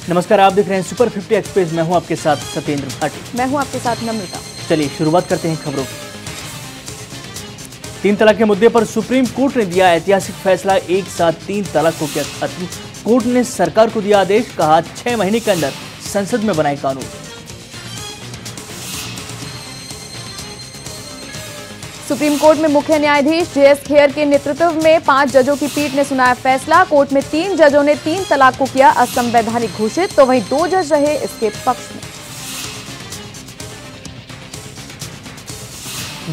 नमस्कार, आप देख रहे हैं सुपर 50 एक्सप्रेस। मैं हूं आपके साथ सत्येंद्र भाटी। मैं हूं आपके साथ नम्रता। चलिए शुरुआत करते हैं खबरों की। 3 तलाक के मुद्दे पर सुप्रीम कोर्ट ने दिया ऐतिहासिक फैसला। एक साथ 3 तलाक को किया खत्म। कोर्ट ने सरकार को दिया आदेश, कहा 6 महीने के अंदर संसद में बनाए कानून। सुप्रीम कोर्ट में मुख्य न्यायाधीश जे.एस. खेयर के नेतृत्व में 5 जजों की पीठ ने सुनाया फैसला। कोर्ट में 3 जजों ने 3 तलाक को किया असंवैधानिक घोषित, तो वहीं 2 जज रहे इसके पक्ष में।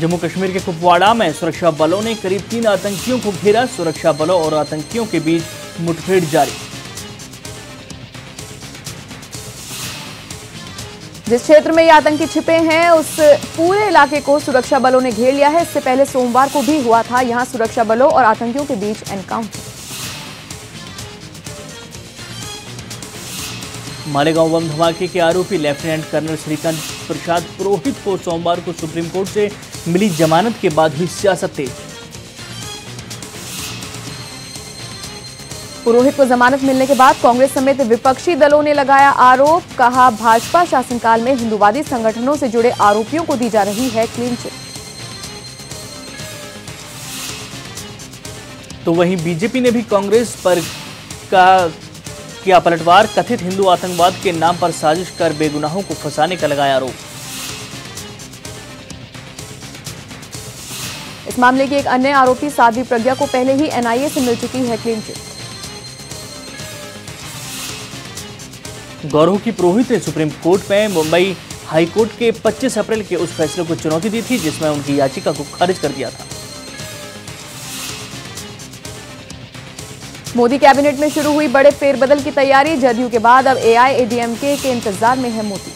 जम्मू कश्मीर के कुपवाड़ा में सुरक्षा बलों ने करीब 3 आतंकियों को घेरा। सुरक्षा बलों और आतंकियों के बीच मुठभेड़ जारी। जिस क्षेत्र में ये आतंकी छिपे हैं उस पूरे इलाके को सुरक्षा बलों ने घेर लिया है। इससे पहले सोमवार को भी हुआ था यहां सुरक्षा बलों और आतंकियों के बीच एनकाउंटर। मालेगांव बम धमाके के आरोपी लेफ्टिनेंट कर्नल श्रीकांत प्रसाद पुरोहित को सोमवार को सुप्रीम कोर्ट से मिली जमानत के बाद हुई सियासत तेज। पुरोहित को जमानत मिलने के बाद कांग्रेस समेत विपक्षी दलों ने लगाया आरोप, कहा भाजपा शासनकाल में हिंदूवादी संगठनों से जुड़े आरोपियों को दी जा रही है क्लीन चिट। तो वहीं बीजेपी ने भी कांग्रेस पर किया पलटवार। कथित हिंदू आतंकवाद के नाम पर साजिश कर बेगुनाहों को फंसाने का लगाया आरोप। इस मामले की एक अन्य आरोपी साध्वी प्रज्ञा को पहले ही एनआईए से मिल चुकी है क्लीन चिट। गौरव की पुरोहित ने सुप्रीम कोर्ट में मुंबई हाई कोर्ट के 25 अप्रैल के उस फैसले को चुनौती दी थी जिसमें उनकी याचिका को खारिज कर दिया था। मोदी कैबिनेट में शुरू हुई बड़े फेरबदल की तैयारी। जदयू के बाद अब एआईएडीएमके के इंतजार में है मोदी।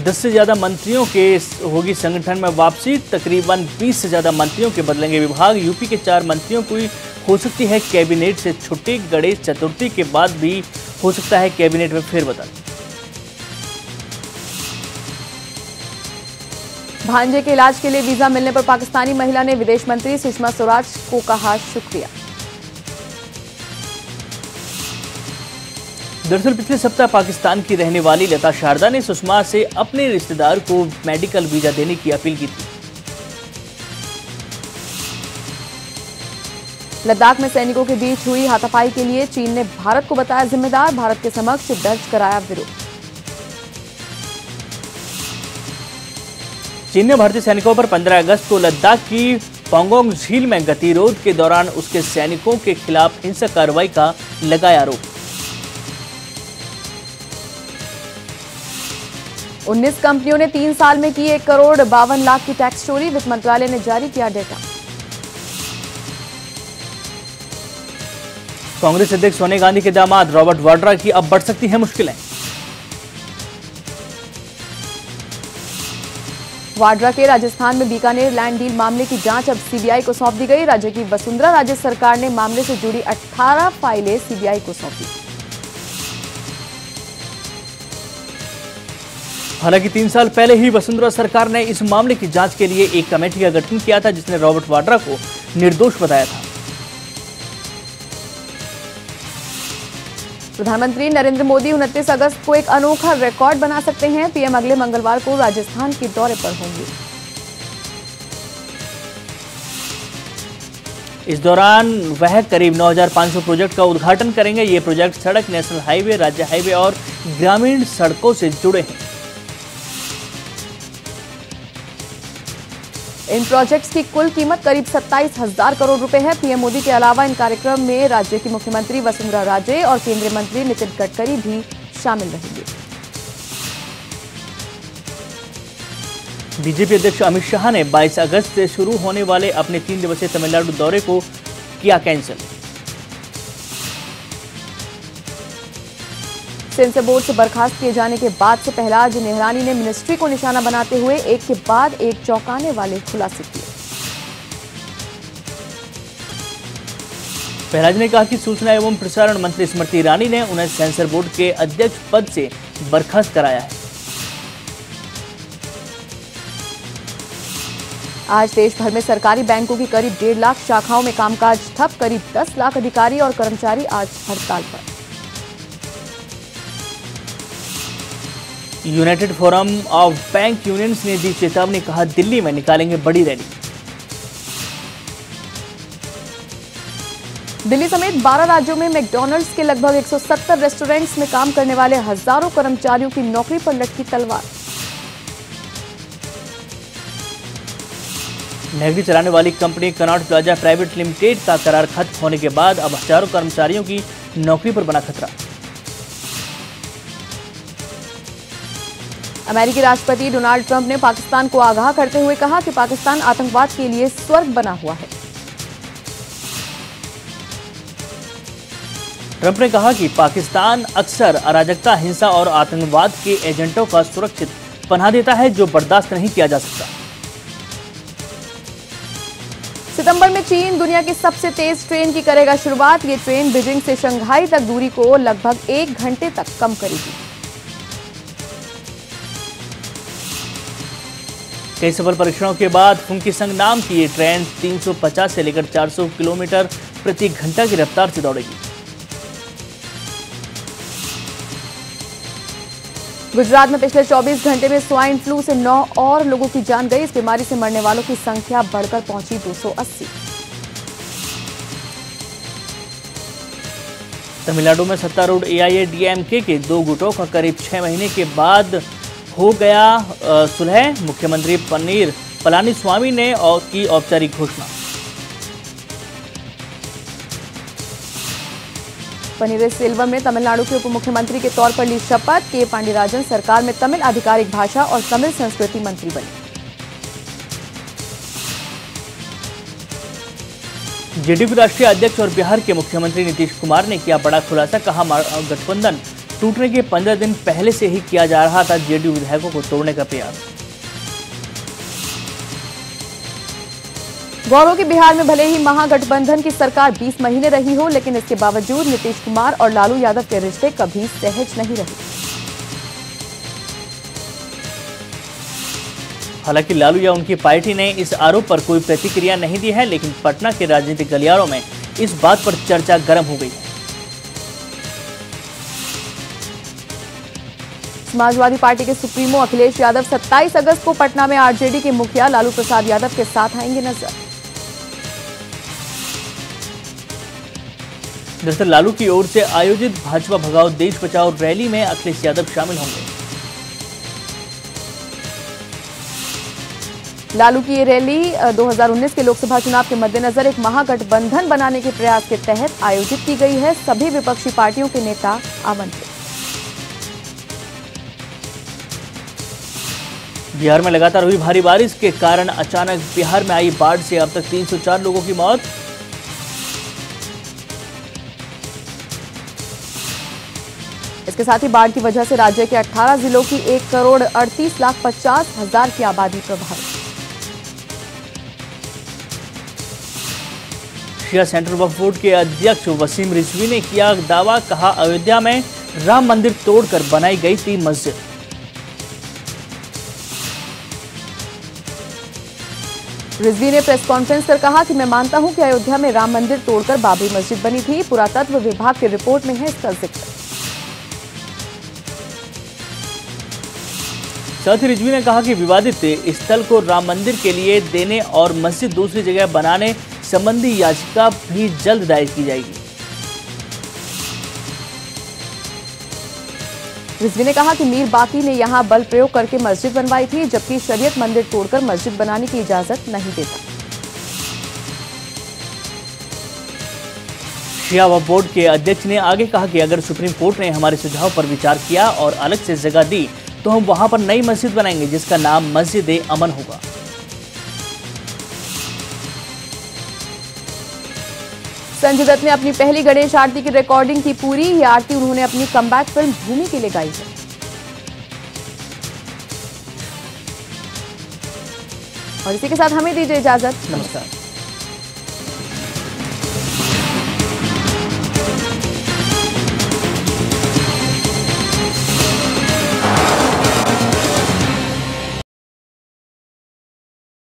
10 से ज्यादा मंत्रियों के होगी संगठन में वापसी। तकरीबन 20 से ज्यादा मंत्रियों के बदलेंगे विभाग। यूपी के 4 मंत्रियों को हो सकती है कैबिनेट से छुट्टी। गणेश चतुर्थी के बाद भी हो सकता है कैबिनेट में फेरबदल। भांजे के इलाज के लिए वीजा मिलने पर पाकिस्तानी महिला ने विदेश मंत्री सुषमा स्वराज को कहा शुक्रिया। दरअसल पिछले सप्ताह पाकिस्तान की रहने वाली लता शारदा ने सुषमा से अपने रिश्तेदार को मेडिकल वीजा देने की अपील की थी। लद्दाख में सैनिकों के बीच हुई हाथापाई के लिए चीन ने भारत को बताया जिम्मेदार। भारत के समक्ष दर्ज कराया विरोध। चीन ने भारतीय सैनिकों पर 15 अगस्त को लद्दाख की पोंगोंग झील में गतिरोध के दौरान उसके सैनिकों के खिलाफ हिंसक कार्रवाई का लगाया आरोप। 19 कंपनियों ने 3 साल में की 1 करोड़ 52 लाख की टैक्स चोरी। वित्त मंत्रालय ने जारी किया डेटा। कांग्रेस अध्यक्ष सोनिया गांधी के दामाद रॉबर्ट वाड्रा की अब बढ़ सकती है मुश्किलें। वाड्रा के राजस्थान में बीकानेर लैंड डील मामले की जांच अब सीबीआई को सौंप दी गई। राज्य की वसुंधरा राजे सरकार ने मामले से जुड़ी 18 फाइलें सीबीआई को सौंपी। हालांकि 3 साल पहले ही वसुंधरा सरकार ने इस मामले की जांच के लिए एक कमेटी का गठन किया था जिसने रॉबर्ट वाड्रा को निर्दोष बताया था। प्रधानमंत्री नरेंद्र मोदी 29 अगस्त को एक अनोखा रिकॉर्ड बना सकते हैं। पीएम अगले मंगलवार को राजस्थान के दौरे पर होंगे। इस दौरान वह करीब 9,500 प्रोजेक्ट का उद्घाटन करेंगे। ये प्रोजेक्ट सड़क, नेशनल हाईवे, राज्य हाईवे और ग्रामीण सड़कों से जुड़े हैं। इन प्रोजेक्ट्स की कुल कीमत करीब 27,000 करोड़ रुपए है। पीएम मोदी के अलावा इन कार्यक्रम में राज्य की मुख्यमंत्री वसुंधरा राजे और केंद्रीय मंत्री नितिन गडकरी भी शामिल रहेंगे। बीजेपी अध्यक्ष अमित शाह ने 22 अगस्त से शुरू होने वाले अपने 3 दिवसीय तमिलनाडु दौरे को किया कैंसिल। सेंसर बोर्ड से बर्खास्त किए जाने के बाद से प्रहलाद निहलानी ने मिनिस्ट्री को निशाना बनाते हुए एक के बाद एक चौंकाने वाले खुलासे किए। प्रहलाद ने कहा कि सूचना एवं प्रसारण मंत्री स्मृति ईरानी ने उन्हें सेंसर बोर्ड के अध्यक्ष पद से बर्खास्त कराया है। आज देश भर में सरकारी बैंकों की करीब 1.5 लाख शाखाओं में कामकाज ठप। करीब 10 लाख अधिकारी और कर्मचारी आज हड़ताल पर। United forum of bank unions ने दी चेतावनी, कहा दिल्ली में निकालेंगे बड़ी रैली। दिल्ली समेत 12 राज्यों में मैकडॉनल्ड्स के लगभग 170 रेस्टोरेंट्स में काम करने वाले हजारों कर्मचारियों की नौकरी पर लटकी तलवार। नगरी चलाने वाली company Connaught plaza private limited का करार खत्म होने के बाद अब हजारों कर्मचारियों की नौकरी पर बना खतरा। अमेरिकी राष्ट्रपति डोनाल्ड ट्रंप ने पाकिस्तान को आगाह करते हुए कहा कि पाकिस्तान आतंकवाद के लिए स्वर्ग बना हुआ है। ट्रंप ने कहा कि पाकिस्तान अक्सर अराजकता, हिंसा और आतंकवाद के एजेंटों का सुरक्षित पनाह देता है, जो बर्दाश्त नहीं किया जा सकता। सितंबर में चीन दुनिया की सबसे तेज ट्रेन की करेगा शुरुआत। ये ट्रेन बीजिंग से शंघाई तक दूरी को लगभग 1 घंटे तक कम करेगी। कई सफल परीक्षणों के बाद फुंकी संग नाम की ये ट्रेन 350 से लेकर 400 किलोमीटर प्रति घंटा की रफ्तार से दौड़ेगी। गुजरात में पिछले 24 घंटे में स्वाइन फ्लू से 9 और लोगों की जान गई। इस बीमारी से मरने वालों की संख्या बढ़कर पहुंची 280। तमिलनाडु में सत्तारूढ़ एआईएडीएमके के 2 गुटों का करीब 6 महीने के बाद हो गया सुलह। मुख्यमंत्री पलानीस्वामी ने की औपचारिक घोषणा। पनीरसेल्वम ने तमिलनाडु के उप मुख्यमंत्री के तौर पर ली शपथ। के पांडियराजन सरकार में तमिल आधिकारिक भाषा और तमिल संस्कृति मंत्री बने। जेडीयू के राष्ट्रीय अध्यक्ष और बिहार के मुख्यमंत्री नीतीश कुमार ने किया बड़ा खुलासा, कहा गठबंधन टूटने के 15 दिन पहले से ही किया जा रहा था जेडीयू विधायकों को तोड़ने का प्रयास। गौरव की बिहार में भले ही महागठबंधन की सरकार 20 महीने रही हो, लेकिन इसके बावजूद नीतीश कुमार और लालू यादव के रिश्ते कभी सहज नहीं रहे। हालांकि लालू या उनकी पार्टी ने इस आरोप पर कोई प्रतिक्रिया नहीं दी है, लेकिन पटना के राजनीतिक गलियारों में इस बात पर चर्चा गर्म हो गई है। समाजवादी पार्टी के सुप्रीमो अखिलेश यादव 27 अगस्त को पटना में आरजेडी के मुखिया लालू प्रसाद यादव के साथ आएंगे नजर। दरअसल लालू की ओर से आयोजित भाजपा भगाओ देश बचाओ रैली में अखिलेश यादव शामिल होंगे। लालू की ये रैली 2019 के लोकसभा चुनाव के मद्देनजर एक महागठबंधन बनाने के प्रयास के तहत आयोजित की गई है। सभी विपक्षी पार्टियों के नेता आमंत्रित। बिहार में लगातार हुई भारी बारिश के कारण अचानक बिहार में आई बाढ़ से अब तक 304 लोगों की मौत। इसके साथ ही बाढ़ की वजह से राज्य के 18 जिलों की 1,38,50,000 की आबादी प्रभावित। शिया सेंट्रल वक्फ बोर्ड के अध्यक्ष वसीम रिजवी ने किया दावा, कहा अयोध्या में राम मंदिर तोड़कर बनाई गई थी मस्जिद। रिजवी ने प्रेस कॉन्फ्रेंस कर कहा कि मैं मानता हूं कि अयोध्या में राम मंदिर तोड़कर बाबरी मस्जिद बनी थी। पुरातत्व विभाग की रिपोर्ट में है इसका जिक्र। साथ ही रिजवी ने कहा कि विवादित स्थल को राम मंदिर के लिए देने और मस्जिद दूसरी जगह बनाने संबंधी याचिका भी जल्द दायर की जाएगी। रिजवी ने कहा कि मीर बाकी ने यहां बल प्रयोग करके मस्जिद बनवाई थी, जबकि शरीयत मंदिर तोड़कर मस्जिद बनाने की इजाजत नहीं देता। शिया वक्फ बोर्ड के अध्यक्ष ने आगे कहा कि अगर सुप्रीम कोर्ट ने हमारे सुझाव पर विचार किया और अलग से जगह दी तो हम वहां पर नई मस्जिद बनाएंगे, जिसका नाम मस्जिद-ए-अमन होगा। संजय दत्त ने अपनी पहली गणेश आरती की रिकॉर्डिंग की पूरी। ये आरती उन्होंने अपनी कमबैक फिल्म भूमि के लिए गाई है। और इसी के साथ हमें दीजिए इजाजत। नमस्कार।